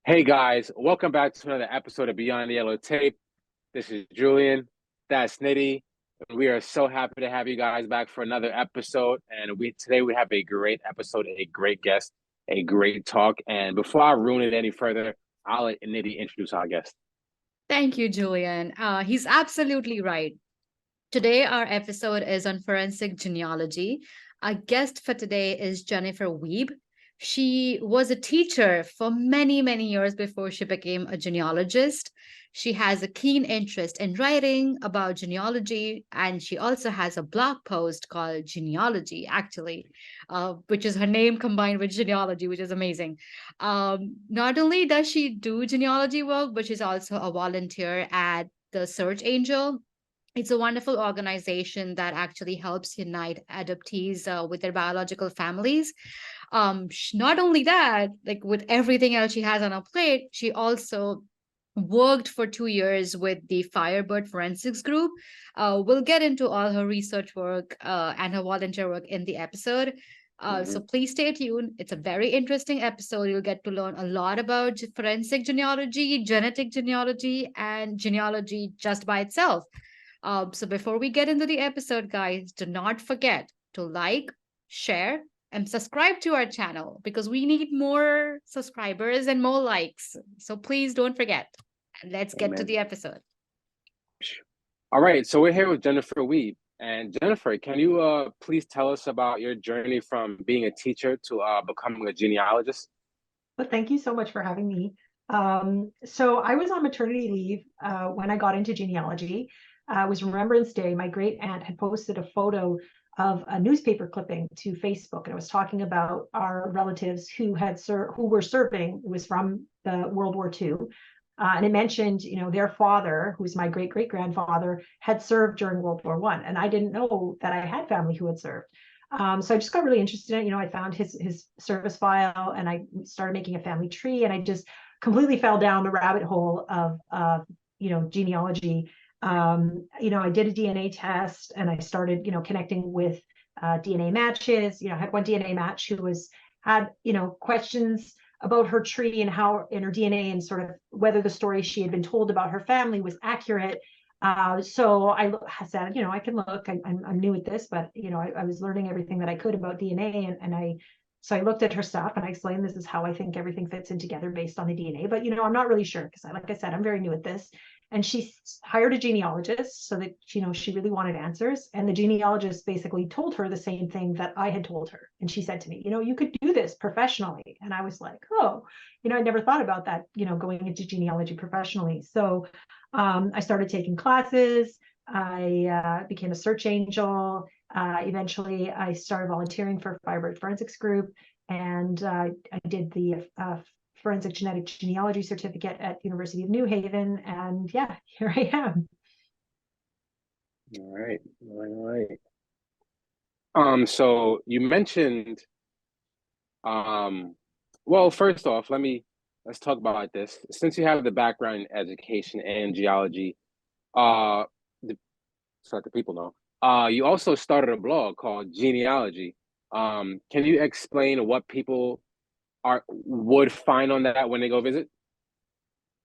Hey guys, welcome back to another episode of Beyond the Yellow Tape. This is Julian, that's Nitty. We are so happy to have you guys back for another episode. And today we have a great episode, a great guest, a great talk. And before I ruin it any further, I'll let Nitty introduce our guest. Thank you, Julian. He's absolutely right. Today, our episode is on forensic genealogy. Our guest for today is Jennifer Wiebe. She was a teacher for many, many years before she became a genealogist. She has a keen interest in writing about genealogy, and she also has a blog post called Genealogy, actually, which is her name combined with genealogy, which is amazing. Not only does she do genealogy work, but she's also a volunteer at the Search Angel. It's a wonderful organization that actually helps unite adoptees with their biological families. Not only that, like with everything else she has on her plate, she also worked for 2 years with the Firebird forensics group. We'll get into all her research work and her volunteer work in the episode. So Mhm. please stay tuned. It's a very interesting episode. You'll get to learn a lot about forensic genealogy, genetic genealogy, and genealogy just by itself. So before we get into the episode, guys, do not forget to like, share, and subscribe to our channel because we need more subscribers and more likes. So please don't forget. And let's get to Amen. the episode. All right, so we're here with Jennifer Weed. And Jennifer, can you please tell us about your journey from being a teacher to becoming a genealogist? Well, thank you so much for having me. So I was on maternity leave when I got into genealogy. It was Remembrance Day. My great aunt had posted a photo of a newspaper clipping to Facebook, and it was talking about our relatives who were serving. It was from the World War II. And it mentioned, their father, who's my great great grandfather, had served during World War I, and I didn't know that I had family who had served. So I just got really interested in it. I found his service file and I started making a family tree, and I just completely fell down the rabbit hole of genealogy. I did a DNA test and I started, connecting with DNA matches. I had one DNA match who had questions about her tree and how in her DNA and sort of whether the story she had been told about her family was accurate. So I said, I can look. I'm new at this, but I was learning everything that I could about DNA, so I looked at her stuff and I explained this is how I think everything fits in together based on the DNA. But I'm not really sure because, like I said, I'm very new at this. And she hired a genealogist so that she really wanted answers. And the genealogist basically told her the same thing that I had told her. And she said to me, you could do this professionally. And I was like, oh, I never thought about that, going into genealogy professionally. So I started taking classes. I became a search angel. Eventually, I started volunteering for Firebird Forensics Group, and I did the Forensic Genetic Genealogy certificate at University of New Haven. And yeah, here I am. All right, all right. So you mentioned, well, first off, let's talk about this. Since you have the background in education and geology, uh, the, so that the people know, you also started a blog called Genealogy. Can you explain what people would find on that when they go visit?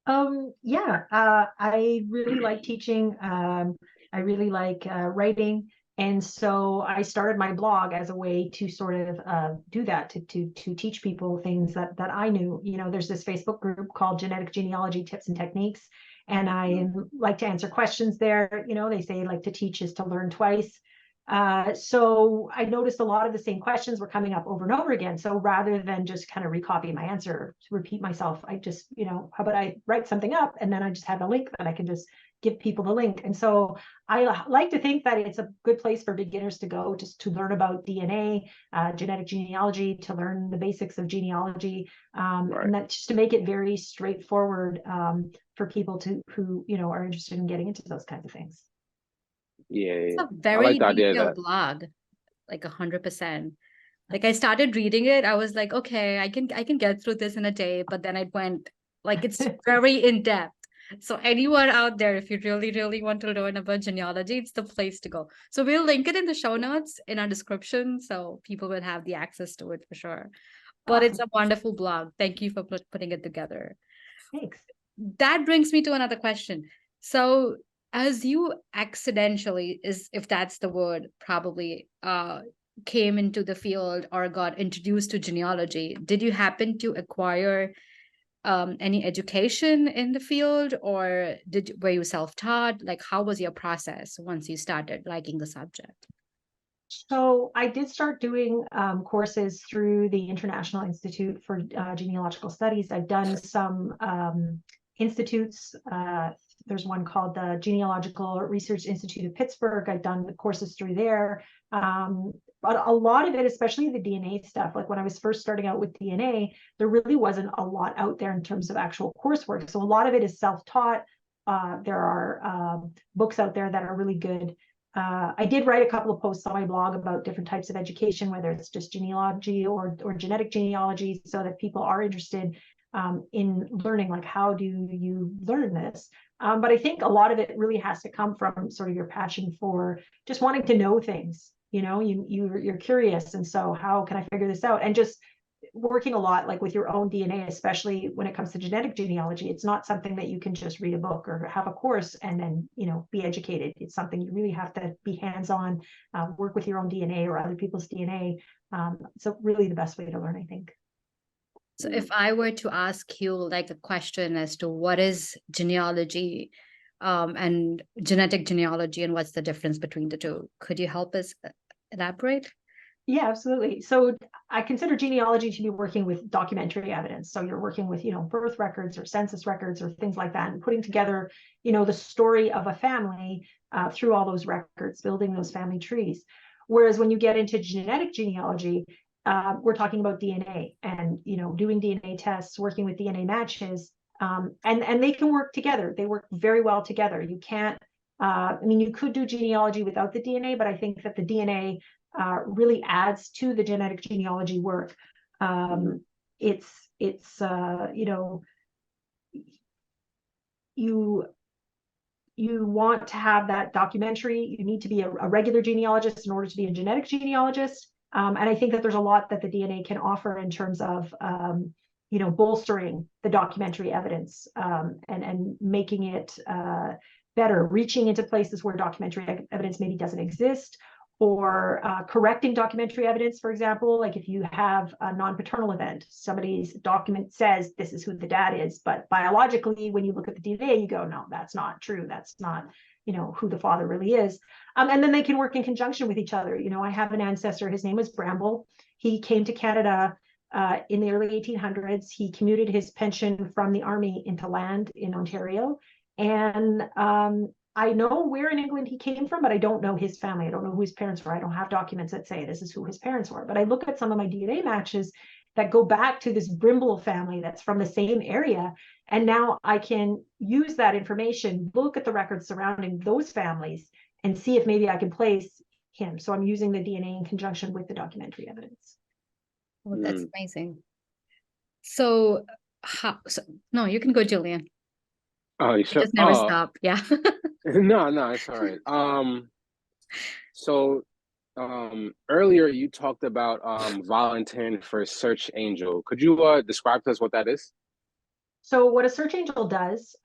Yeah, I really like teaching. I really like writing. And so I started my blog as a way to sort of do that, to teach people things that I knew. There's this Facebook group called Genetic Genealogy Tips and Techniques, and I like to answer questions there. They say like to teach is to learn twice. So I noticed a lot of the same questions were coming up over and over again. So rather than just kind of recopy my answer to repeat myself, I just, how about I write something up and then I just have a link that I can just give people the link. And so I like to think that it's a good place for beginners to go just to learn about DNA, genetic genealogy, to learn the basics of genealogy, Right. and that just to make it very straightforward for people who are interested in getting into those kinds of things. Yeah, It's yeah. a I like very the idea of detailed that. blog, like 100%. Like I started reading it, I was like, okay, I can get through this in a day, but then it went like it's very in depth. So anyone out there, if you really, really want to learn about genealogy, it's the place to go. So we'll link it in the show notes in our description, so people will have the access to it for sure. But it's a wonderful blog. Thank you for putting it together. Thanks. That brings me to another question. So as you accidentally, if that's the word, probably came into the field or got introduced to genealogy, did you happen to acquire any education in the field, or were you self-taught? Like, how was your process once you started liking the subject? So I did start doing courses through the International Institute for Genealogical Studies. I've done some institutes. There's one called the Genealogical Research Institute of Pittsburgh. I've done the courses through there. But a lot of it, especially the DNA stuff, like when I was first starting out with DNA, there really wasn't a lot out there in terms of actual coursework. So a lot of it is self-taught. There are books out there that are really good. I did write a couple of posts on my blog about different types of education, whether it's just genealogy or genetic genealogy, so that people are interested in learning, like, how do you learn this? But I think a lot of it really has to come from sort of your passion for just wanting to know things. You know, you're curious, and so how can I figure this out? And just working a lot, like with your own DNA, especially when it comes to genetic genealogy. It's not something that you can just read a book or have a course and then, you know, be educated. It's something you really have to be hands-on, work with your own DNA or other people's DNA. So really the best way to learn, I think. So if I were to ask you like a question as to what is genealogy and genetic genealogy and what's the difference between the two, could you help us elaborate? Yeah, absolutely. So I consider genealogy to be working with documentary evidence. So you're working with, you know, birth records or census records or things like that, and putting together, you know, the story of a family through all those records, building those family trees. Whereas when you get into genetic genealogy, we're talking about DNA and, you know, doing DNA tests, working with DNA matches, and they can work together. They work very well together. You can't, I mean, you could do genealogy without the DNA, but I think that the DNA really adds to the genetic genealogy work. It's you know, you want to have that documentary. You need to be a regular genealogist in order to be a genetic genealogist. And I think that there's a lot that the DNA can offer in terms of you know, bolstering the documentary evidence and making it better, reaching into places where documentary evidence maybe doesn't exist, or correcting documentary evidence. For example, like if you have a non-paternal event, somebody's document says this is who the dad is, but biologically, when you look at the DNA, you go, no, that's not true. That's not, you know, who the father really is. And then they can work in conjunction with each other. You know, I have an ancestor, his name was Bramble. He came to Canada in the early 1800s. He commuted his pension from the army into land in Ontario. And I know where in England he came from, but I don't know his family. I don't know who his parents were. I don't have documents that say this is who his parents were. But I look at some of my DNA matches that go back to this Brimble family that's from the same area. And now I can use that information, look at the records surrounding those families, and see if maybe I can place him. So I'm using the DNA in conjunction with the documentary evidence. Well, that's amazing. So, no, you can go, Julian. Oh, you You sure? just never stop. Yeah. No, it's all right. So earlier you talked about volunteering for Search Angel. Could you describe to us what that is? So what a search angel does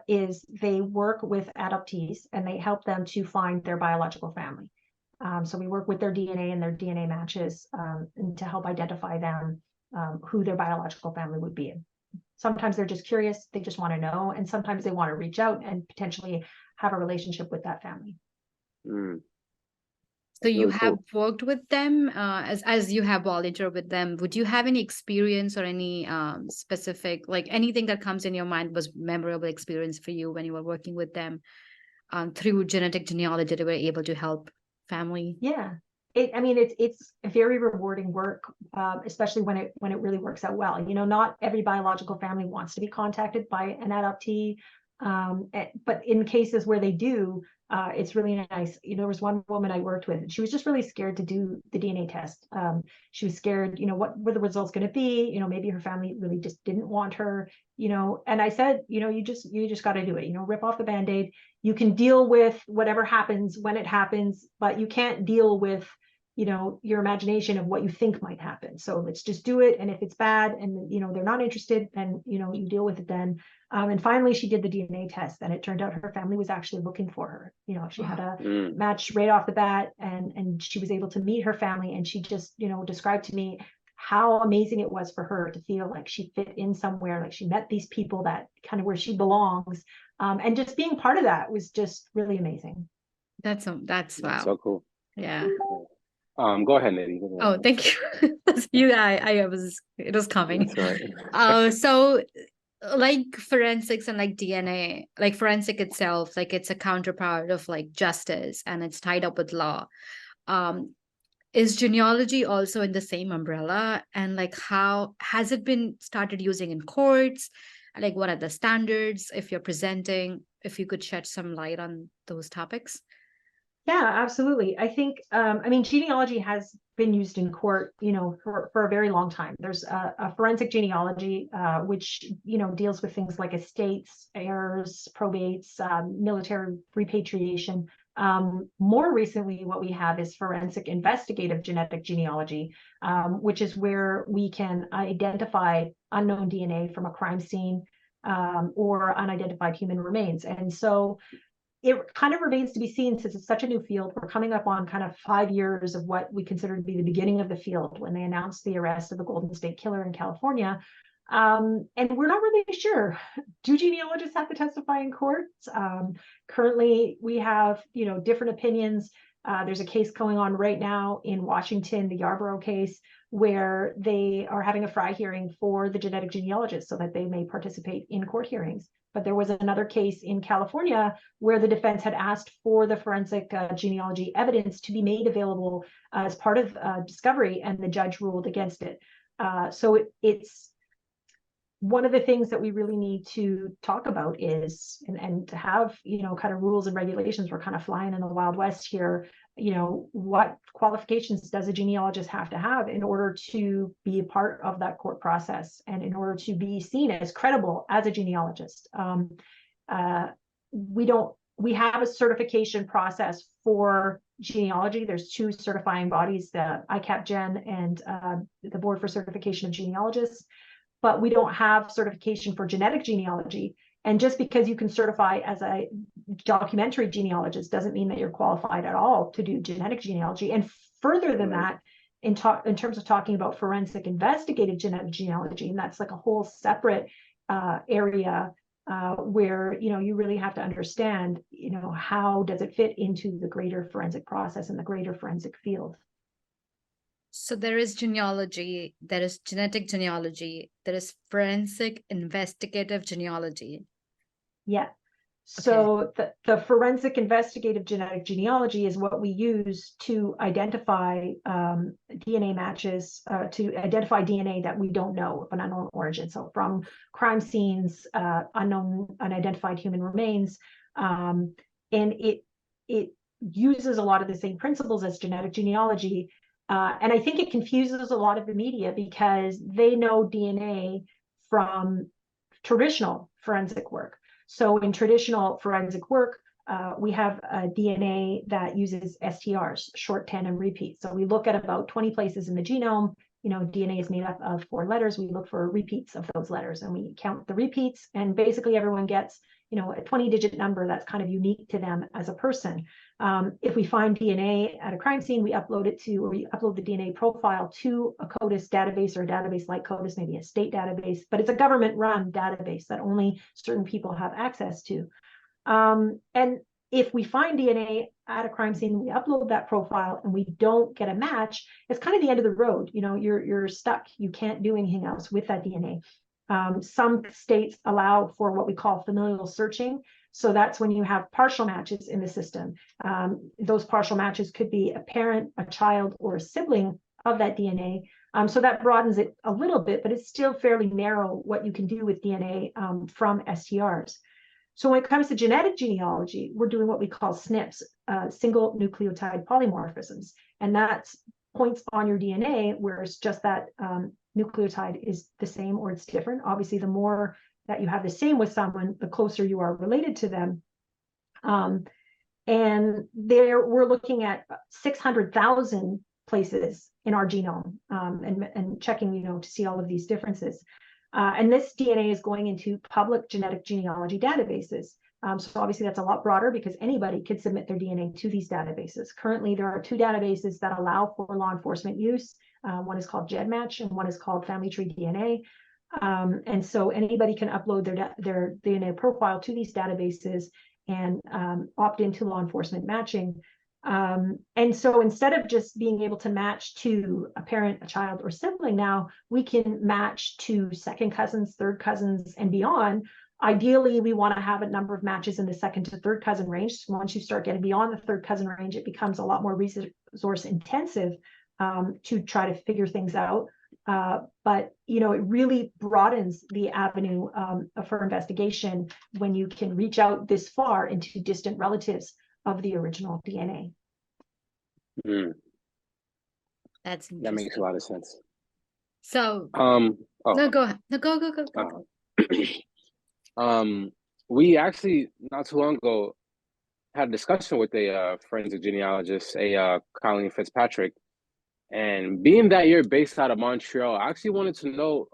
is they work with adoptees and they help them to find their biological family. So we work with their DNA and their DNA matches and to help identify them, who their biological family would be. Sometimes they're just curious, they just want to know, and sometimes they want to reach out and potentially have a relationship with that family. So you have worked with them as you have volunteered with them. Would you have any experience or any specific, like anything that comes in your mind was memorable experience for you when you were working with them through genetic genealogy that were able to help family? Yeah. I mean, it's a very rewarding work, especially when it really works out well. You know, not every biological family wants to be contacted by an adoptee, but in cases where they do, it's really nice. You know, there was one woman I worked with, and she was just really scared to do the DNA test. She was scared, you know, what were the results going to be? You know, maybe her family really just didn't want her, you know, and I said, you know, you just got to do it, you know, rip off the Band-Aid. You can deal with whatever happens when it happens, but you can't deal with, your imagination of what you think might happen. So let's just do it. And if it's bad and, they're not interested, then, you deal with it then. And finally, she did the DNA test, and it turned out her family was actually looking for her. She had a match right off the bat, and she was able to meet her family. And she just, described to me how amazing it was for her to feel like she fit in somewhere, like she met these people that kind of where she belongs. And just being part of that was just really amazing. That's wow. So cool. Yeah. Go ahead, Nidhi. Oh, thank you. It was coming. That's right. So like forensics and like DNA, like forensic itself, like it's a counterpart of like justice, and it's tied up with law. Is genealogy also in the same umbrella? And like, how has it been started using in courts? Like, what are the standards if you're presenting? If you could shed some light on those topics. Yeah, absolutely. I think, genealogy has been used in court, for a very long time. There's a forensic genealogy, which, deals with things like estates, heirs, probates, military repatriation. More recently, what we have is forensic investigative genetic genealogy, which is where we can identify unknown DNA from a crime scene, or unidentified human remains. And so it kind of remains to be seen, since it's such a new field. We're coming up on kind of 5 years of what we consider to be the beginning of the field, when they announced the arrest of the Golden State Killer in California. And we're not really sure, do genealogists have to testify in courts? Currently, we have, different opinions. There's a case going on right now in Washington, the Yarborough case, where they are having a FRI hearing for the genetic genealogists so that they may participate in court hearings. But there was another case in California where the defense had asked for the forensic genealogy evidence to be made available as part of discovery, and the judge ruled against it. So it's one of the things that we really need to talk about is, and to have, kind of rules and regulations. We're kind of flying in the Wild West here. What qualifications does a genealogist have to have in order to be a part of that court process, and in order to be seen as credible as a genealogist? We have a certification process for genealogy. There's 2 certifying bodies, the ICAP Gen and the Board for Certification of Genealogists. But we don't have certification for genetic genealogy. And just because you can certify as a documentary genealogist doesn't mean that you're qualified at all to do genetic genealogy. And further than that, in terms of talking about forensic investigative genetic genealogy, and that's like a whole separate area where, you really have to understand, how does it fit into the greater forensic process and the greater forensic field. So there is genealogy, there is genetic genealogy, there is forensic investigative genealogy. Yeah. So the forensic investigative genetic genealogy is what we use to identify DNA matches, to identify DNA that we don't know of an unknown origin. So from crime scenes, unidentified human remains, and it uses a lot of the same principles as genetic genealogy. And I think it confuses a lot of the media, because they know DNA from traditional forensic work. So in traditional forensic work, we have a DNA that uses STRs, short tandem repeats. So we look at about 20 places in the genome. DNA is made up of 4 letters. We look for repeats of those letters, and we count the repeats. And basically everyone gets, a 20-digit number that's kind of unique to them as a person. If we find DNA at a crime scene, we upload the DNA profile to a CODIS database, or a database like CODIS, maybe a state database, but it's a government-run database that only certain people have access to. And if we find DNA at a crime scene, we upload that profile and we don't get a match, it's kind of the end of the road. You're stuck. You can't do anything else with that DNA. Some states allow for what we call familial searching. So that's when you have partial matches in the system. Those partial matches could be a parent, a child, or a sibling of that DNA. So that broadens it a little bit, but it's still fairly narrow what you can do with DNA from STRs. So when it comes to genetic genealogy, we're doing what we call SNPs, single nucleotide polymorphisms. And that's points on your DNA where it's just that nucleotide is the same or it's different. Obviously, the more that you have the same with someone, the closer you are related to them. And there we're looking at 600,000 places in our genome, and checking, to see all of these differences. And this DNA is going into public genetic genealogy databases. So obviously that's a lot broader because anybody could submit their DNA to these databases. Currently, there are 2 databases that allow for law enforcement use. One is called GEDmatch and one is called Family Tree DNA. And so anybody can upload their DNA profile to these databases and opt into law enforcement matching. And so instead of just being able to match to a parent, a child, or sibling, now we can match to second cousins, third cousins, and beyond. Ideally, we want to have a number of matches in the second to third cousin range. Once you start getting beyond the third cousin range, it becomes a lot more resource intensive to try to figure things out. But it really broadens the avenue for investigation when you can reach out this far into distant relatives of the original DNA. That makes a lot of sense. So, Oh. no, go ahead. No, go. We actually not too long ago had a discussion with a forensic genealogist, Colleen Fitzpatrick, and being that you're based out of Montreal, I actually wanted to know,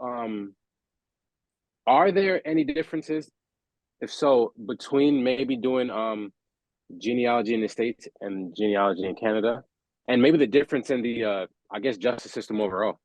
are there any differences, if so, between maybe doing genealogy in the States and genealogy in Canada, and maybe the difference in the I guess justice system overall?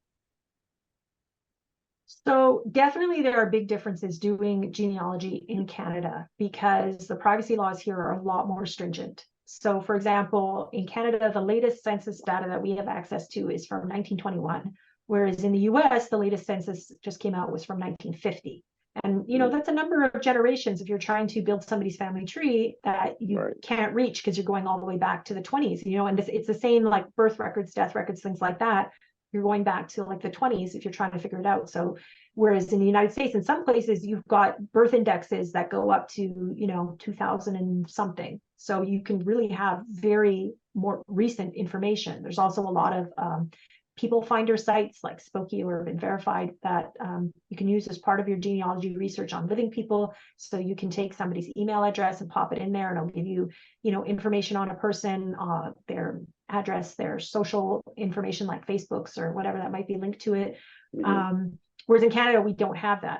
So definitely there are big differences doing genealogy in Canada because the privacy laws here are a lot more stringent. So for example, in Canada, the latest census data that we have access to is from 1921, whereas in the US, the latest census just came out was from 1950. And, that's a number of generations if you're trying to build somebody's family tree that you can't reach because you're going all the way back to the 20s, and it's the same like birth records, death records, things like that. You're going back to like the 20s if you're trying to figure it out. So whereas in the United States, in some places, you've got birth indexes that go up to, 2000 and something. So you can really have very more recent information. There's also a lot of people finder sites like Spokeo or Been Verified that you can use as part of your genealogy research on living people. So you can take somebody's email address and pop it in there, and it'll give you, information on a person, their address, their social information like Facebook's or whatever that might be linked to it. Whereas in Canada, we don't have that.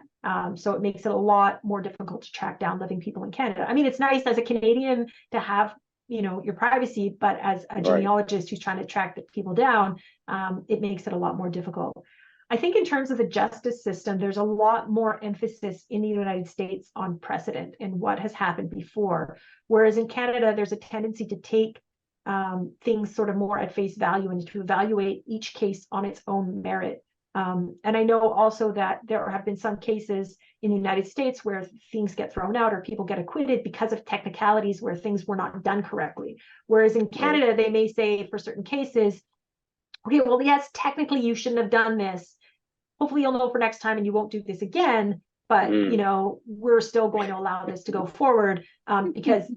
So it makes it a lot more difficult to track down living people in Canada. I mean, it's nice as a Canadian to have, your privacy, but as a genealogist who's trying to track the people down, it makes it a lot more difficult. I think in terms of the justice system, there's a lot more emphasis in the United States on precedent and what has happened before. Whereas in Canada, there's a tendency to take things sort of more at face value and to evaluate each case on its own merit. And I know also that there have been some cases in the United States where things get thrown out or people get acquitted because of technicalities where things were not done correctly. Whereas in Canada, they may say for certain cases, okay, well, yes, technically you shouldn't have done this. Hopefully you'll know for next time and you won't do this again. But, we're still going to allow this to go forward because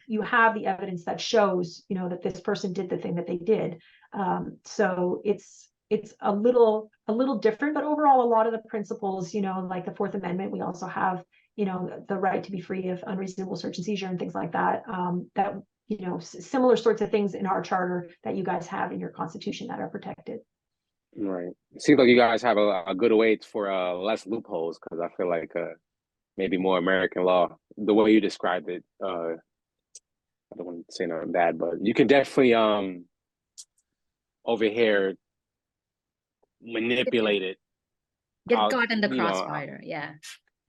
you have the evidence that shows, that this person did the thing that they did. So it's a little different, but overall, a lot of the principles, like the Fourth Amendment, we also have, the right to be free of unreasonable search and seizure and things like that, similar sorts of things in our charter that you guys have in your constitution that are protected. Right. It seems like you guys have a good way for less loopholes, because I feel like maybe more American law, the way you described it, I don't want to say nothing bad, but you can definitely over here manipulate it. Get caught in the crossfire, yeah.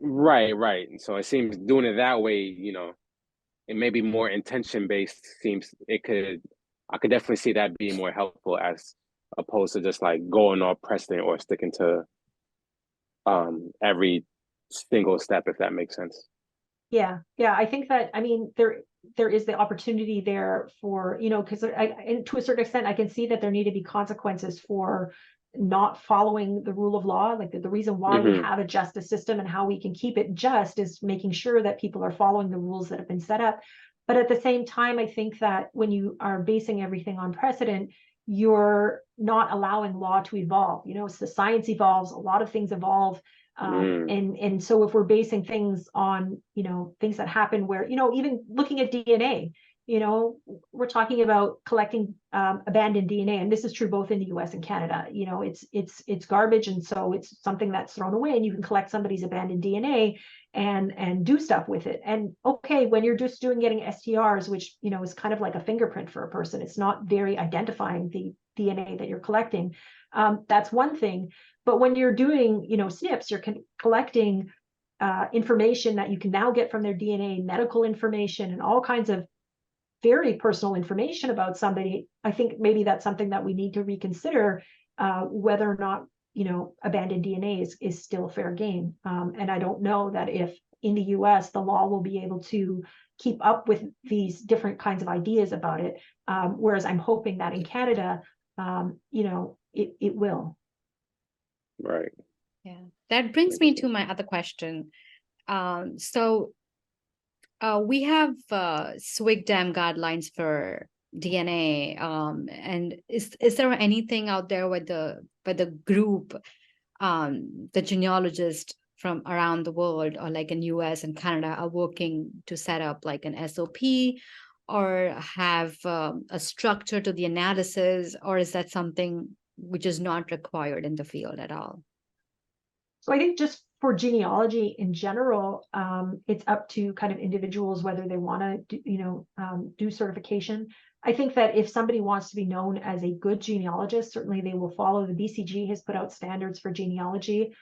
Right. And so it seems doing it that way, it may be more intention based. I could definitely see that being more helpful as opposed to just like going off precedent or sticking to every single step, if that makes sense. Yeah. I think that, I mean, there is the opportunity there for, because to a certain extent, I can see that there need to be consequences for not following the rule of law. Like the reason why we have a justice system and how we can keep it just is making sure that people are following the rules that have been set up. But at the same time, I think that when you are basing everything on precedent, you're not allowing law to evolve. So science evolves, a lot of things evolve. And so if we're basing things on, things that happen where, even looking at DNA, You know, we're talking about collecting abandoned DNA, and this is true both in the U.S. and Canada. You know, it's garbage, and so it's something that's thrown away, and you can collect somebody's abandoned DNA and do stuff with it. And okay, when you're just getting STRs, which, you know, is kind of like a fingerprint for a person, it's not very identifying the DNA that you're collecting. That's one thing. But when you're doing, you know, SNPs, you're collecting information that you can now get from their DNA, medical information, and all kinds of very personal information about somebody. I think maybe that's something that we need to reconsider, whether or not, you know, abandoned DNA is still fair game. And I don't know that if in the US the law will be able to keep up with these different kinds of ideas about it. Whereas I'm hoping that in Canada, you know, it will. Right. Yeah, that brings me to my other question. We have SWGDAM guidelines for DNA, and is there anything out there with the group, the genealogists from around the world, or like in US and Canada, are working to set up like an SOP or have a structure to the analysis, or is that something which is not required in the field at all? So I think just for genealogy in general, it's up to kind of individuals whether they want to, you know, do certification. I think that if somebody wants to be known as a good genealogist, certainly they will follow. The BCG has put out standards for genealogy.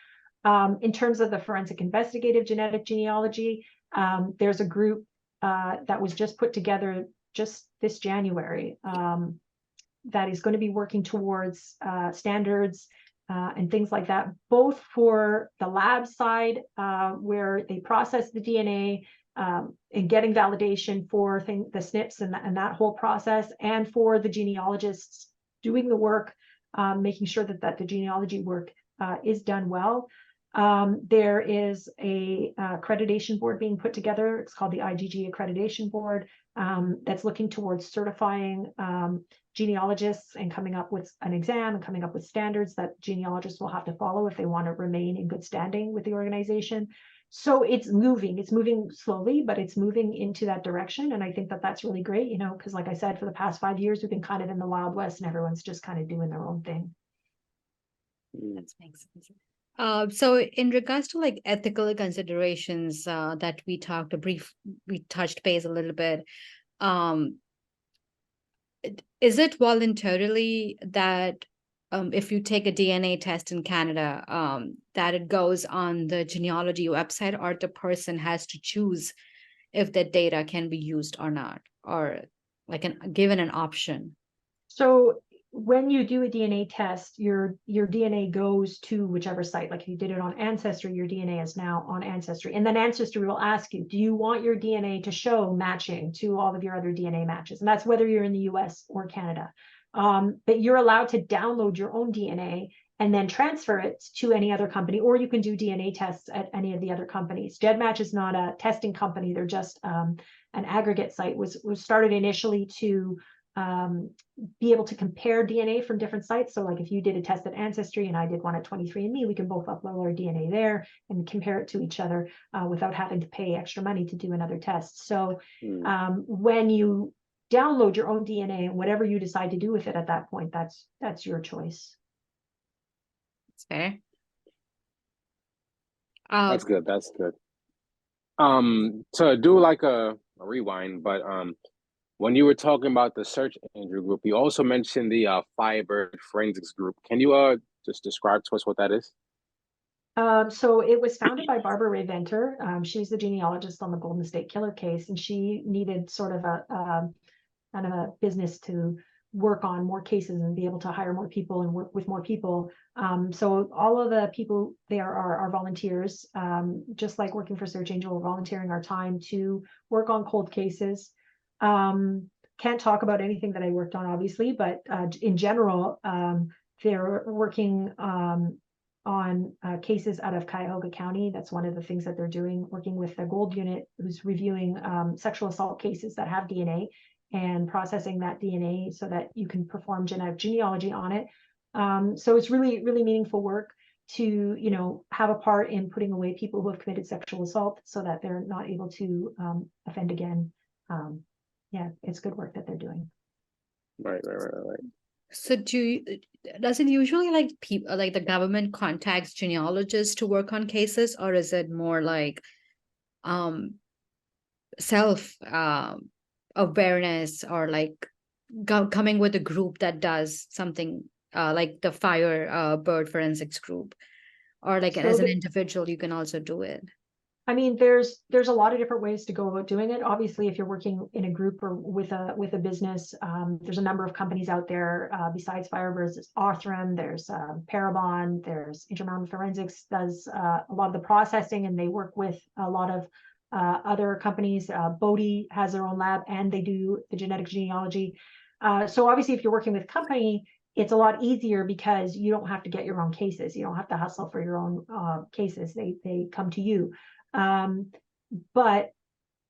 In terms of the forensic investigative genetic genealogy, there's a group that was just put together just this January that is going to be working towards standards and things like that, both for the lab side, where they process the DNA and getting validation for the SNPs and that whole process, and for the genealogists doing the work, making sure that the genealogy work is done well. There is a accreditation board being put together. It's called the IGG Accreditation Board, that's looking towards certifying genealogists and coming up with an exam and coming up with standards that genealogists will have to follow if they want to remain in good standing with the organization. So it's moving slowly, but it's moving into that direction. And I think that that's really great, you know, because like I said, for the past 5 years, we've been kind of in the Wild West and everyone's just kind of doing their own thing. That makes sense. So in regards to like ethical considerations that we touched base a little bit, is it voluntarily that if you take a DNA test in Canada, that it goes on the genealogy website, or the person has to choose if that data can be used or not, or like given an option? So when you do a DNA test, your DNA goes to whichever site. Like if you did it on Ancestry, your DNA is now on Ancestry. And then Ancestry will ask you, do you want your DNA to show matching to all of your other DNA matches? And that's whether you're in the US or Canada. But you're allowed to download your own DNA and then transfer it to any other company, or you can do DNA tests at any of the other companies. GEDmatch is not a testing company. They're just an aggregate site. Was started initially to be able to compare DNA from different sites. So like if you did a test at Ancestry and I did one at 23andMe, we can both upload our DNA there and compare it to each other without having to pay extra money to do another test. So when you download your own DNA, and whatever you decide to do with it at that point, that's your choice. That's fair. That's good. That's good. To do like a rewind, but when you were talking about the search engine group, you also mentioned the Firebird forensics group. Can you just describe to us what that is? So it was founded by Barbara Ray Venter. She's the genealogist on the Golden State Killer case, and she needed sort of a kind of a business to work on more cases and be able to hire more people and work with more people. So all of the people there are volunteers, just like working for Search Angel, we're volunteering our time to work on cold cases. Can't talk about anything that I worked on, obviously, but in general, they're working on cases out of Cuyahoga County. That's one of the things that they're doing, working with the Gold Unit, who's reviewing sexual assault cases that have DNA and processing that DNA so that you can perform genetic genealogy on it. So it's really, really meaningful work to, you know, have a part in putting away people who have committed sexual assault so that they're not able to offend again. yeah, it's good work that they're doing. Right. So does it usually like people like the government contacts genealogists to work on cases, or is it more like um self awareness, or like coming with a group that does something like the Firebird forensics group, or like So as an individual you can also do it? I mean, there's a lot of different ways to go about doing it. Obviously, if you're working in a group or with a business, there's a number of companies out there besides Firebirds. There's Arthram, there's Parabon, there's Intermountain Forensics does a lot of the processing, and they work with a lot of other companies. Bodhi has their own lab, and they do the genetic genealogy. So obviously, if you're working with a company, it's a lot easier because you don't have to get your own cases. You don't have to hustle for your own cases. They come to you. But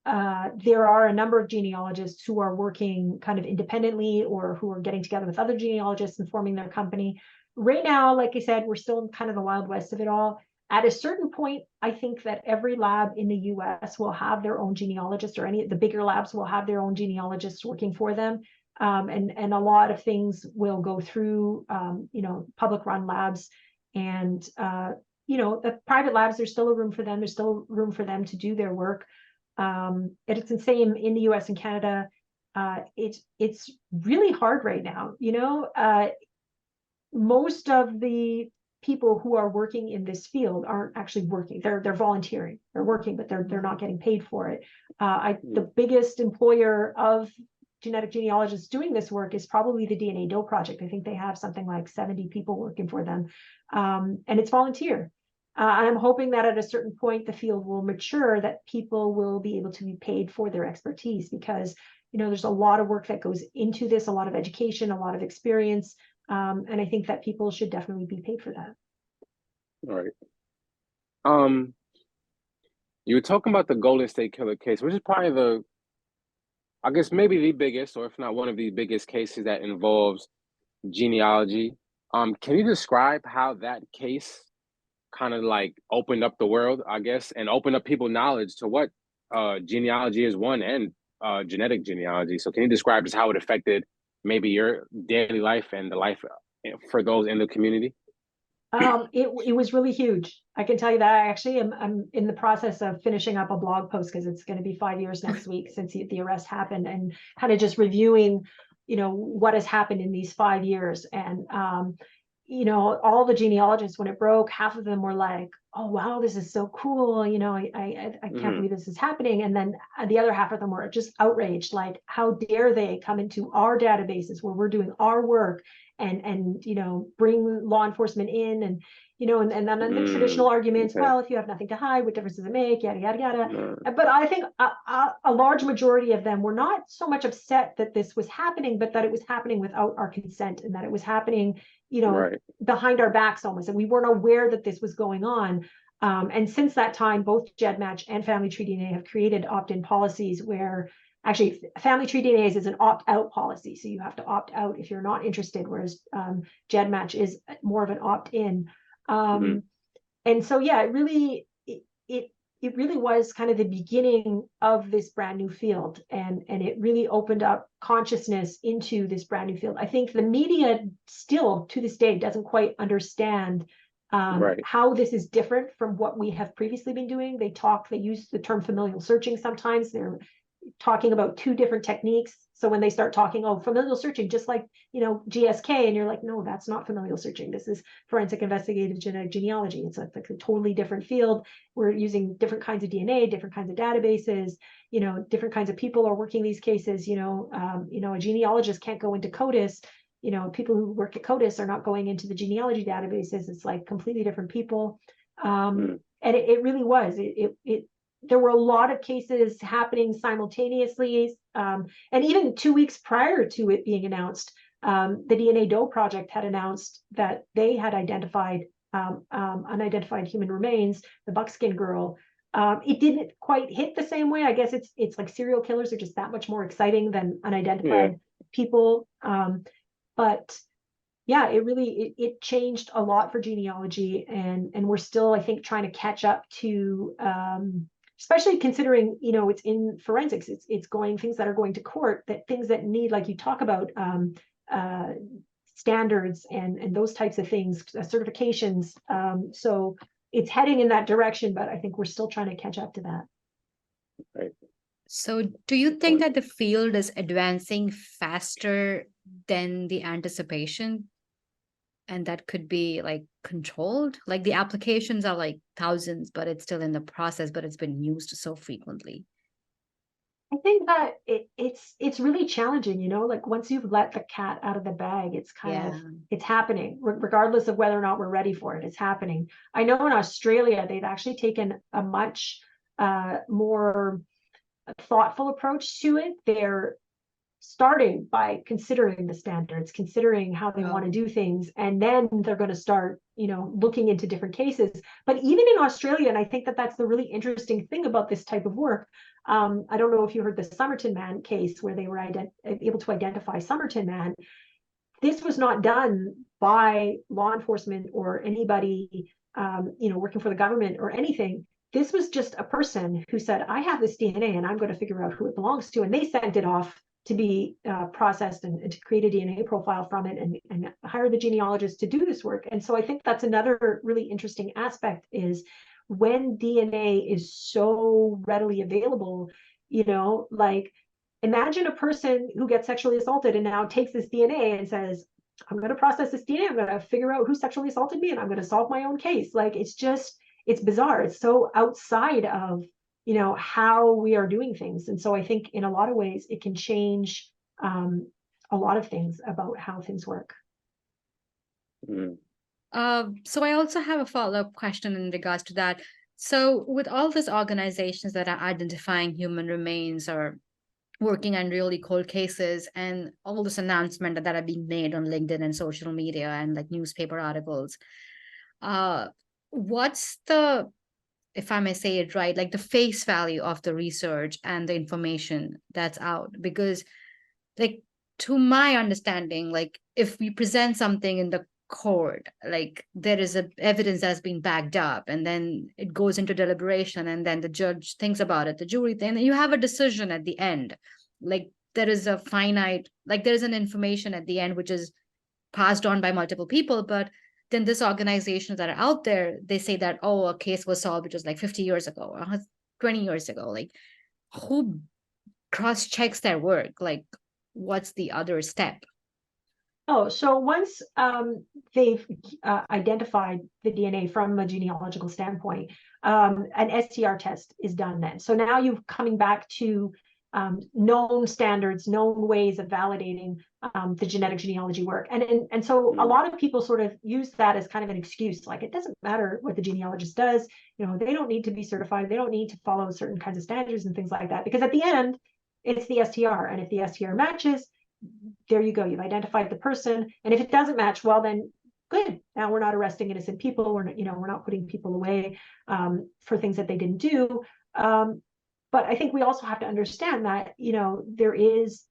there are a number of genealogists who are working kind of independently, or who are getting together with other genealogists and forming their company. Right now, like I said, we're still in kind of the Wild West of it all. At a certain point, I think that every lab in the US will have their own genealogist, or any of the bigger labs will have their own genealogists working for them. And a lot of things will go through, public run labs, and the private labs, there's still a room for them. There's still room for them to do their work. It's the same in the U.S. and Canada. It's really hard right now. Most of the people who are working in this field aren't actually working. They're volunteering. They're working, but they're not getting paid for it. The biggest employer of genetic genealogists doing this work is probably the DNA Doe Project. I think they have something like 70 people working for them, and it's volunteer. I'm hoping that at a certain point the field will mature, that people will be able to be paid for their expertise, because there's a lot of work that goes into this, a lot of education, a lot of experience, and I think that people should definitely be paid for that. All right. You were talking about the Golden State Killer case, which is probably I guess maybe the biggest, or if not one of the biggest cases that involves genealogy. Can you describe how that case kind of like opened up the world, I guess, and opened up people knowledge to what genealogy is, one, and genetic genealogy? So can you describe just how it affected maybe your daily life and the life for those in the community? It was really huge. I can tell you that. I'm in the process of finishing up a blog post, because it's going to be 5 years next week since the arrest happened, and kind of just reviewing, what has happened in these 5 years. And all the genealogists, when it broke, half of them were like, "Oh wow, this is so cool! I can't believe this is happening." And then the other half of them were just outraged, like, "How dare they come into our databases where we're doing our work, and bring law enforcement in, and and then the traditional arguments, Okay. well, if you have nothing to hide, what difference does it make, yada yada yada." But I think a large majority of them were not so much upset that this was happening, but that it was happening without our consent, and that it was happening Right. behind our backs almost, and we weren't aware that this was going on. And since that time, both GEDmatch and Family Tree DNA have created opt-in policies, where actually Family Tree DNA is an opt-out policy, so you have to opt out if you're not interested, whereas GEDmatch is more of an opt-in. And so yeah, it really was kind of the beginning of this brand new field, and it really opened up consciousness into this brand new field. I think the media still to this day doesn't quite understand how this is different from what we have previously been doing. They use the term familial searching sometimes. They're talking about two different techniques. So when they start talking, oh, familial searching, just like, GSK, and you're like, no, that's not familial searching. This is forensic investigative genetic genealogy. It's like a totally different field. We're using different kinds of DNA, different kinds of databases, different kinds of people are working these cases. A genealogist can't go into CODIS. People who work at CODIS are not going into the genealogy databases. It's like completely different people. And it really was. There were a lot of cases happening simultaneously. And even 2 weeks prior to it being announced, the DNA Doe Project had announced that they had identified unidentified human remains, the buckskin girl. It didn't quite hit the same way. I guess it's like serial killers are just that much more exciting than unidentified people. But yeah, it changed a lot for genealogy, and we're still, I think, trying to catch up to especially considering, you know, it's in forensics, it's going, things that are going to court, that things that need, like you talk about, standards and those types of things, certifications. So it's heading in that direction, but I think we're still trying to catch up to that. Right. So do you think that the field is advancing faster than the anticipation? And that could be like controlled? Like the applications are like thousands, but it's still in the process, but it's been used so frequently. I think that it's really challenging, you know, like once you've let the cat out of the bag, it's kind of, Yeah. it's happening, regardless of whether or not we're ready for it, it's happening. I know in Australia, they've actually taken a much more thoughtful approach to it. They're starting by considering the standards, considering how they want to do things, and then they're going to start, you know, looking into different cases. But even in Australia, and I think that that's the really interesting thing about this type of work. I don't know if you heard the Somerton Man case where they were able to identify Somerton Man. This was not done by law enforcement or anybody, you know, working for the government or anything. This was just a person who said, I have this DNA and I'm going to figure out who it belongs to. And they sent it off to be processed and to create a DNA profile from it and hire the genealogist to do this work. And so I think that's another really interesting aspect is when DNA is so readily available, you know, like imagine a person who gets sexually assaulted and now takes this DNA and says, I'm going to process this DNA. I'm going to figure out who sexually assaulted me and I'm going to solve my own case. Like, it's just, it's bizarre. It's so outside of, you know, how we are doing things. And so I think in a lot of ways, it can change a lot of things about how things work. Mm. So I also have a follow-up question in regards to that. So with all these organizations that are identifying human remains or working on really cold cases and all this announcement that are being made on LinkedIn and social media and like newspaper articles, what's the, if I may say it right, like the face value of the research and the information that's out? Because like to my understanding, like if we present something in the court, like there is a evidence that's been backed up and then it goes into deliberation and then the judge thinks about it, the jury, then you have a decision at the end. Like there is a finite, like there is an information at the end which is passed on by multiple people, but then these organizations that are out there, they say that, oh, a case was solved which was like 50 years ago or 20 years ago. Like who cross-checks their work? Like what's the other step? Oh, so once they've identified the DNA from a genealogical standpoint, an STR test is done then. So now you're coming back to known standards, known ways of validating the genetic genealogy work. And so a lot of people sort of use that as kind of an excuse, like it doesn't matter what the genealogist does, you know, they don't need to be certified, they don't need to follow certain kinds of standards and things like that, because at the end, it's the STR. And if the STR matches, there you go, you've identified the person. And if it doesn't match, well, then good. Now we're not arresting innocent people. We're not, you know, we're not putting people away for things that they didn't do. But I think we also have to understand that, you know, there is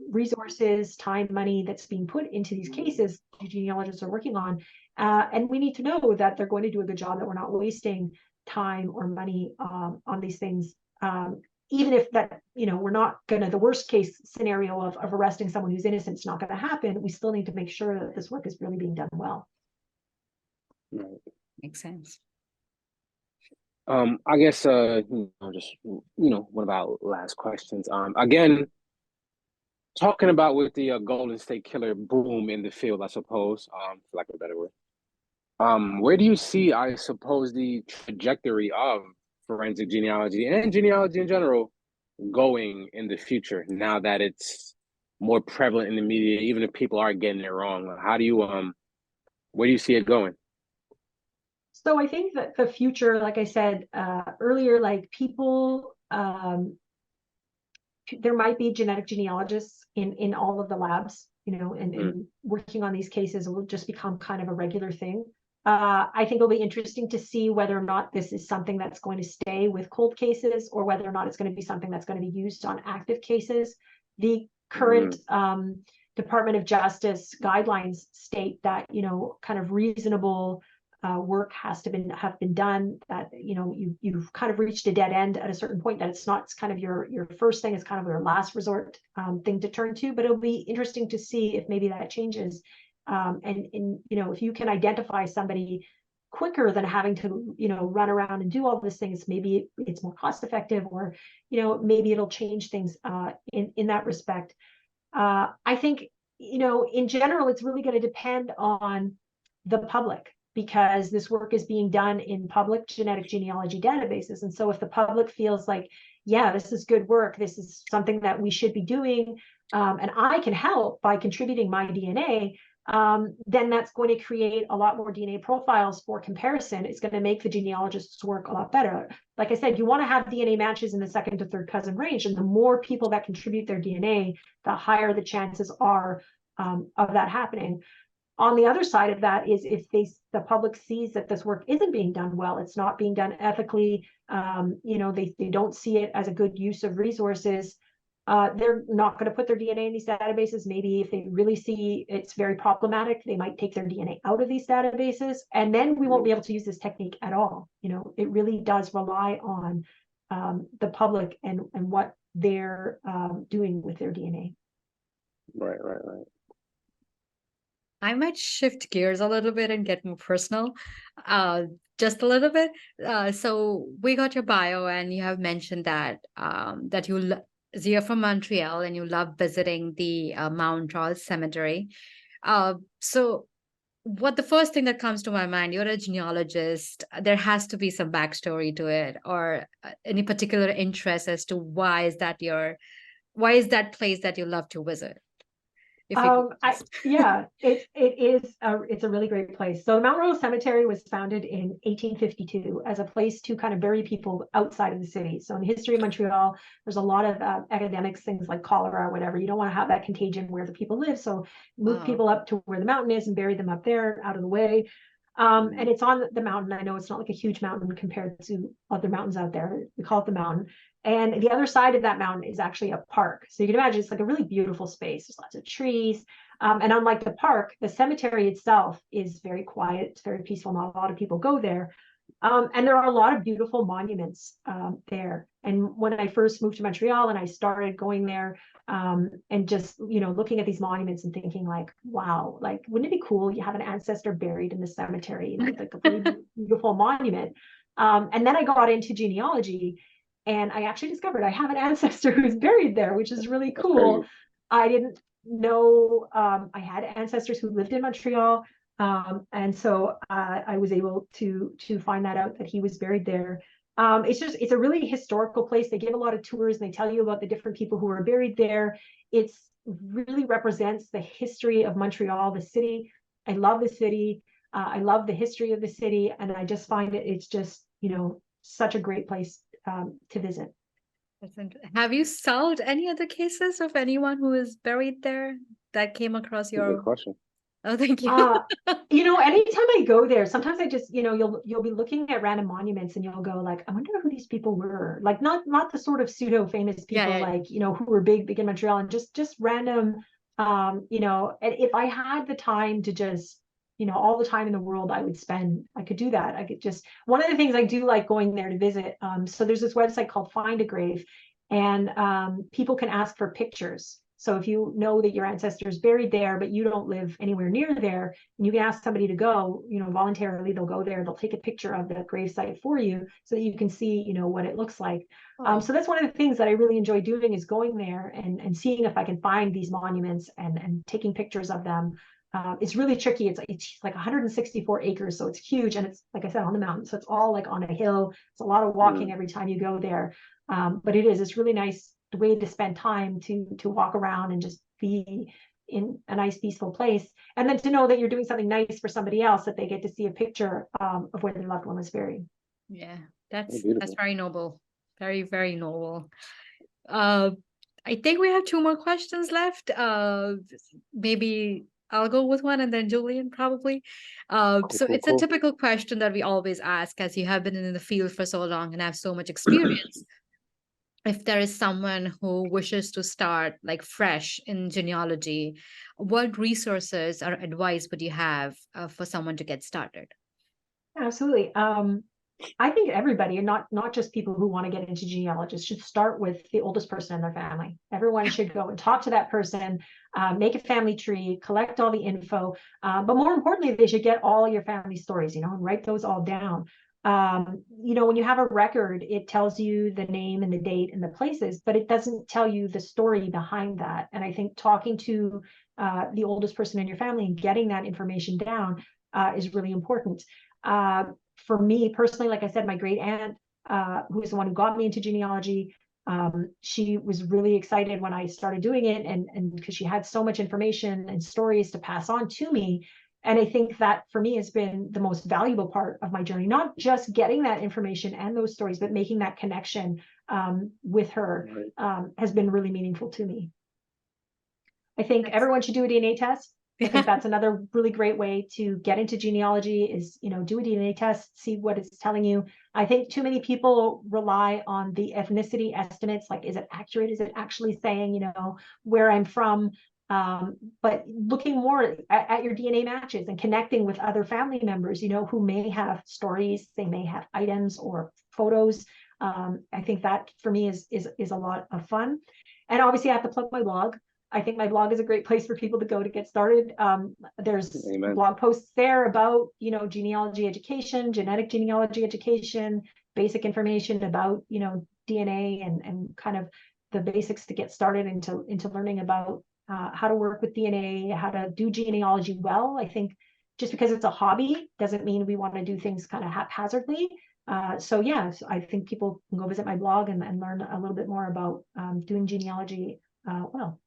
resources, time, money that's being put into these cases the genealogists are working on. And we need to know that they're going to do a good job, that we're not wasting time or money on these things. Even if that, you know, we're not going to, the worst case scenario of arresting someone who's innocent is not going to happen, we still need to make sure that this work is really being done well. Right. Makes sense. I guess just one of our last questions. Again, talking about with the Golden State Killer boom in the field, I suppose, for lack of a better word. Where do you see, I suppose, the trajectory of forensic genealogy and genealogy in general going in the future now that it's more prevalent in the media, even if people are getting it wrong? How do you where do you see it going? So I think that the future, like I said earlier, like people, there might be genetic genealogists in all of the labs, you know, and working on these cases will just become kind of a regular thing. I think it'll be interesting to see whether or not this is something that's going to stay with cold cases or whether or not it's going to be something that's going to be used on active cases. The current Department of Justice guidelines state that, you know, kind of reasonable work has to have been done, that you've kind of reached a dead end at a certain point, that it's kind of your first thing, it's kind of your last resort thing to turn to. But it'll be interesting to see if maybe that changes, and if you can identify somebody quicker than having to run around and do all these things, maybe it's more cost effective, or maybe it'll change things in that respect. I think in general it's really going to depend on the public, because this work is being done in public genetic genealogy databases. And so if the public feels like, yeah, this is good work, this is something that we should be doing, and I can help by contributing my DNA, then that's going to create a lot more DNA profiles for comparison. It's going to make the genealogist's work a lot better. Like I said, you want to have DNA matches in the second to third cousin range, and the more people that contribute their DNA, the higher the chances are of that happening. On the other side of that is if the public sees that this work isn't being done well, it's not being done ethically, they don't see it as a good use of resources, they're not going to put their DNA in these databases. Maybe if they really see it's very problematic, they might take their DNA out of these databases, and then we won't be able to use this technique at all. It really does rely on the public and what they're doing with their DNA. Right. I might shift gears a little bit and get more personal, just a little bit. So we got your bio, and you have mentioned that you're from Montreal and you love visiting the Mount Charles Cemetery. So the first thing that comes to my mind, you're a genealogist. There has to be some backstory to it, or any particular interest as to why is that place that you love to visit? It's a really great place. So Mount Royal Cemetery was founded in 1852 as a place to kind of bury people outside of the city. So in the history of Montreal, there's a lot of epidemics, things like cholera or whatever. You don't want to have that contagion where the people live. So move people up to where the mountain is and bury them up there, out of the way. And it's on the mountain. I know it's not like a huge mountain compared to other mountains out there. We call it the mountain. And the other side of that mountain is actually a park. So you can imagine it's like a really beautiful space. There's lots of trees. And unlike the park, the cemetery itself is very quiet. It's very peaceful. Not a lot of people go there. And there are a lot of beautiful monuments there. And when I first moved to Montreal and I started going there and just, looking at these monuments and thinking like, wow, like, wouldn't it be cool? You have an ancestor buried in the cemetery, like a really beautiful monument. And then I got into genealogy, and I actually discovered I have an ancestor who's buried there, which is really cool. I didn't know I had ancestors who lived in Montreal. And so I was able to find that out, that he was buried there. It's a really historical place. They give a lot of tours and they tell you about the different people who are buried there. It's really represents the history of Montreal, the city. I love the city. I love the history of the city. And I just find it's just, such a great place to visit. Have you solved any other cases of anyone who is buried there that came across your? Good question. Oh, thank you. Anytime I go there, sometimes I just, you'll be looking at random monuments and you'll go like, I wonder who these people were. Like not the sort of pseudo famous people, like, who were big in Montreal, and just random, and if I had the time to just, all the time in the world I could do that. I could just, one of the things I do like going there to visit. So there's this website called Find a Grave, and people can ask for pictures. So if you know that your ancestor is buried there, but you don't live anywhere near there, and you can ask somebody to go, voluntarily, they'll go there, they'll take a picture of the gravesite for you so that you can see, what it looks like. So that's one of the things that I really enjoy doing, is going there and seeing if I can find these monuments and taking pictures of them. It's really tricky. It's like 164 acres, so it's huge, and it's, like I said, on the mountain, so it's all like on a hill. It's a lot of walking every time you go there, but it's really nice way to spend time to walk around and just be in a nice peaceful place, and then to know that you're doing something nice for somebody else, that they get to see a picture of where their loved one was buried. Yeah, that's very noble, very, very noble. I think we have 2 more questions left. Maybe I'll go with one, and then Julian probably. So it's a typical question that we always ask, as you have been in the field for so long and have so much experience. If there is someone who wishes to start like fresh in genealogy, what resources or advice would you have for someone to get started? Absolutely. I think everybody, and not just people who want to get into genealogists, should start with the oldest person in their family. Everyone should go and talk to that person, make a family tree, collect all the info. But more importantly, they should get all your family stories, and write those all down. When you have a record, it tells you the name and the date and the places, but it doesn't tell you the story behind that. And I think talking to the oldest person in your family and getting that information down is really important. For me personally, like I said, my great aunt, who is the one who got me into genealogy, she was really excited when I started doing it, and because she had so much information and stories to pass on to me. And I think that for me has been the most valuable part of my journey, not just getting that information and those stories, but making that connection with her has been really meaningful to me. I think everyone should do a DNA test. I think that's another really great way to get into genealogy is, do a DNA test, see what it's telling you. I think too many people rely on the ethnicity estimates. Like, is it accurate? Is it actually saying, where I'm from? But looking more at your DNA matches and connecting with other family members, who may have stories, they may have items or photos. I think that for me is a lot of fun. And obviously I have to plug my blog. I think my blog is a great place for people to go to get started. There's Amen. blog posts there about, genealogy education, genetic genealogy education, basic information about, DNA and kind of the basics to get started into learning about how to work with DNA, how to do genealogy well. I think just because it's a hobby doesn't mean we want to do things kind of haphazardly. So I think people can go visit my blog and learn a little bit more about doing genealogy well.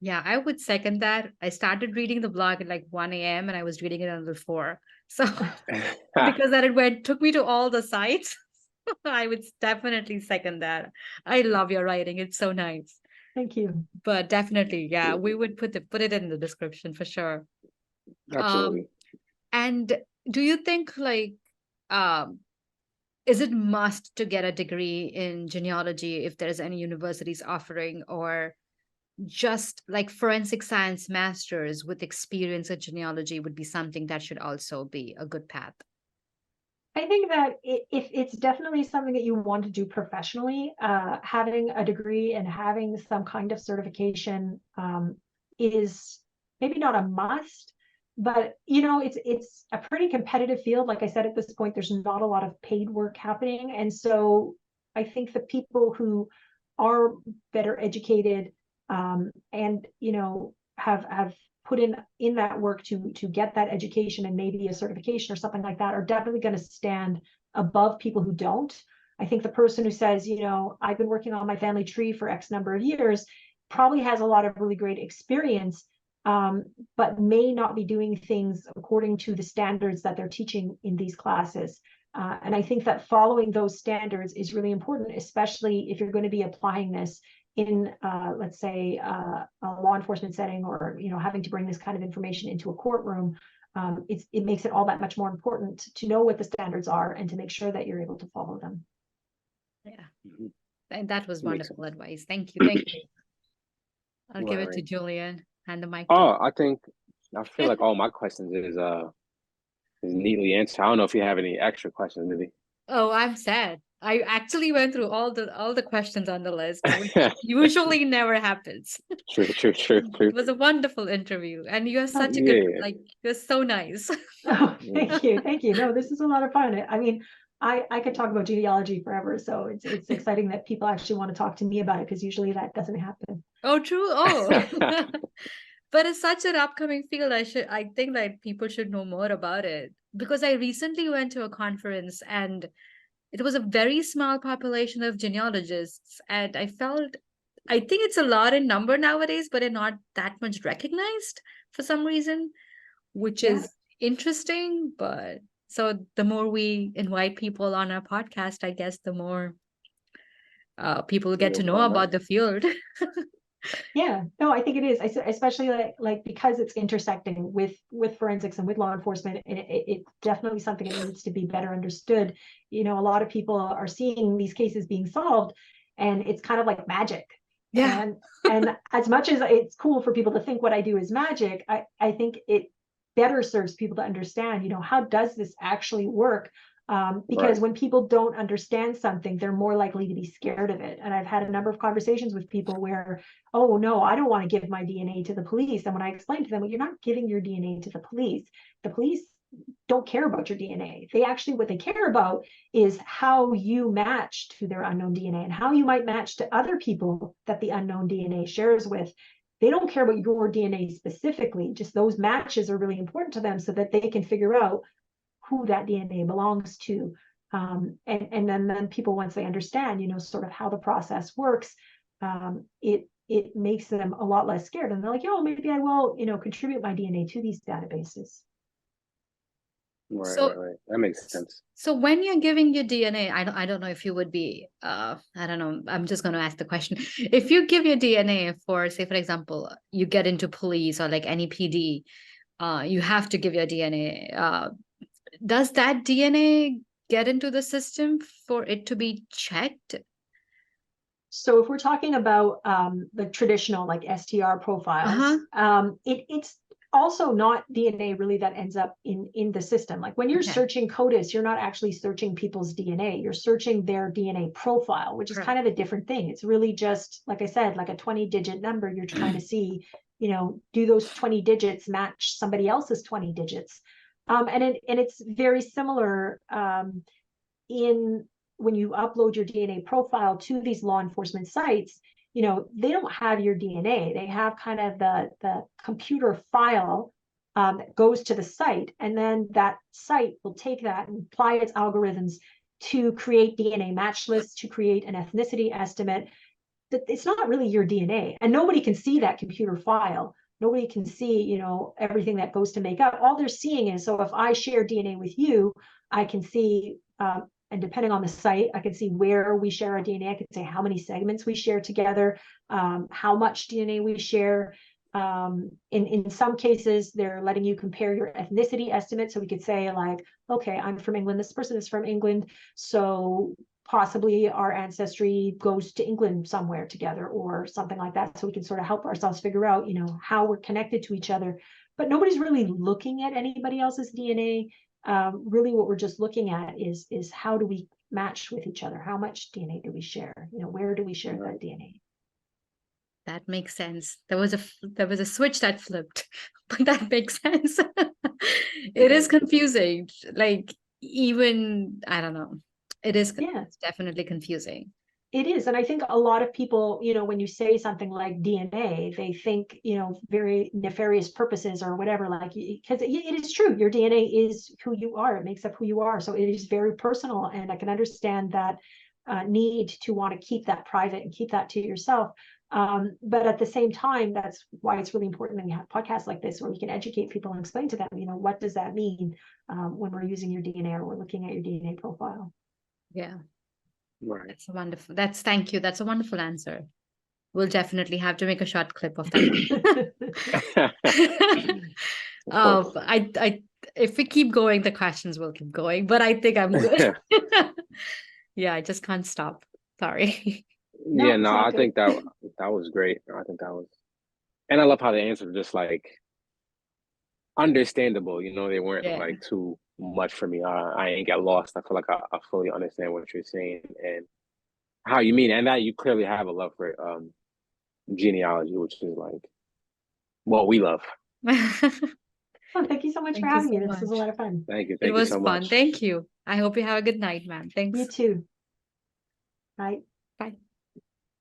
Yeah, I would second that. I started reading the blog at like 1 a.m. and I was reading it until 4. So because that took me to all the sites. I would definitely second that. I love your writing. It's so nice. Thank you. But definitely, yeah, we would put it in the description for sure. Absolutely. And do you think is it must to get a degree in genealogy if there's any universities offering, or just like forensic science masters with experience in genealogy would be something that should also be a good path? I think that if it's definitely something that you want to do professionally, having a degree and having some kind of certification is maybe not a must, but it's a pretty competitive field. Like I said, at this point, there's not a lot of paid work happening, and so I think the people who are better educated and have put in that work to get that education and maybe a certification or something like that are definitely going to stand above people who don't. I think the person who says, I've been working on my family tree for X number of years probably has a lot of really great experience, but may not be doing things according to the standards that they're teaching in these classes. And I think that following those standards is really important, especially if you're going to be applying this in, let's say, a law enforcement setting, or having to bring this kind of information into a courtroom. It makes it all that much more important to know what the standards are and to make sure that you're able to follow them. Yeah, and that was wonderful advice. Thank you. I'll give it to Julian and the mic. I feel like all my questions is neatly answered. I don't know if you have any extra questions, maybe. Oh, I'm sad. I actually went through all the questions on the list, which usually never happens. True. It was a wonderful interview, and you're such a good, you're so nice. Oh, thank you. No, this is a lot of fun. I mean, I could talk about genealogy forever, so it's exciting that people actually want to talk to me about it, because usually that doesn't happen. Oh, true. Oh, but it's such an upcoming field. I think that people should know more about it, because I recently went to a conference and it was a very small population of genealogists, and I think it's a lot in number nowadays, but they're not that much recognized for some reason, which is interesting. But so the more we invite people on our podcast, I guess the more people get to know about the field. Yeah, no, I think it is, especially like because it's intersecting with forensics and with law enforcement, and it's definitely something that needs to be better understood. A lot of people are seeing these cases being solved, and it's kind of like magic. Yeah. And as much as it's cool for people to think what I do is magic, I think better serves people to understand, you know, how does this actually work? Because Right. when people don't understand something, they're more likely to be scared of it. And I've had a number of conversations with people where, oh no, I don't want to give my DNA to the police. And when I explain to them, well, you're not giving your DNA to the police don't care about your DNA. They actually, what they care about is how you match to their unknown DNA and how you might match to other people that the unknown DNA shares with. They don't care about your DNA specifically, just those matches are really important to them so that they can figure out who that DNA belongs to. And then people, once they understand, you know, sort of how the process works, it makes them a lot less scared. And they're like, oh, maybe I will, you know, contribute my DNA to these databases. So Right. That makes sense. so when you're giving your DNA, I don't know if you would be I don't know, I'm just going to ask the question. If you give your DNA for, say, for example, you get into police or like any PD, you have to give your DNA. Does that DNA get into the system for it to be checked? So if we're talking about the traditional like STR profiles, it's also not DNA really that ends up in the system. Like when you're Okay. searching CODIS, you're not actually searching people's DNA. You're searching their DNA profile, which is kind of a different thing. It's really just, like I said, like a 20-digit number. You're trying to see, you know, do those 20 digits match somebody else's 20 digits? And it's very similar in when you upload your DNA profile to these law enforcement sites. You know, they don't have your DNA. They have kind of the computer file that goes to the site, and then that site will take that and apply its algorithms to create DNA match lists, to create an ethnicity estimate. That it's not really your DNA, and nobody can see that computer file. Nobody can see, you know, everything that goes to make up. All they're seeing is, so if I share DNA with you, I can see and depending on the site, I can see where we share our DNA. I can say how many segments we share together, how much DNA we share. In some cases, they're letting you compare your ethnicity estimate. So we could say like, okay, I'm from England. This person is from England. So possibly our ancestry goes to England somewhere together or something like that. So we can sort of help ourselves figure out, you know, how we're connected to each other. But nobody's really looking at anybody else's DNA. Really what we're just looking at is how do we match with each other? How much DNA do we share? You know, where do we share that DNA? That makes sense. There was a switch that flipped, but that makes sense. It is confusing. Like even I don't know. It is definitely confusing. It is. And I think a lot of people, you know, when you say something like DNA, they think, you know, very nefarious purposes or whatever, like, because it is true. Your DNA is who you are. It makes up who you are. So it is very personal. And I can understand that need to want to keep that private and keep that to yourself. But at the same time, that's why it's really important that we have podcasts like this where we can educate people and explain to them, you know, what does that mean when we're using your DNA or we're looking at your DNA profile. Yeah. Right. That's wonderful. Thank you. That's a wonderful answer. We'll definitely have to make a short clip of that. I if we keep going, the questions will keep going, but I think I'm good. Yeah, I just can't stop. Sorry. Yeah, no, I think that was great. I think that was, and I love how the answers were just like understandable. You know, they weren't like too much for me. I ain't get lost. I feel like I fully understand what you're saying and how you mean, and that you clearly have a love for genealogy, which is like what we love. Oh, thank you so much for having me. This was a lot of fun. Thank you. It was so fun. much. Thank you. I hope you have a good night, man. Thanks. You too. Bye.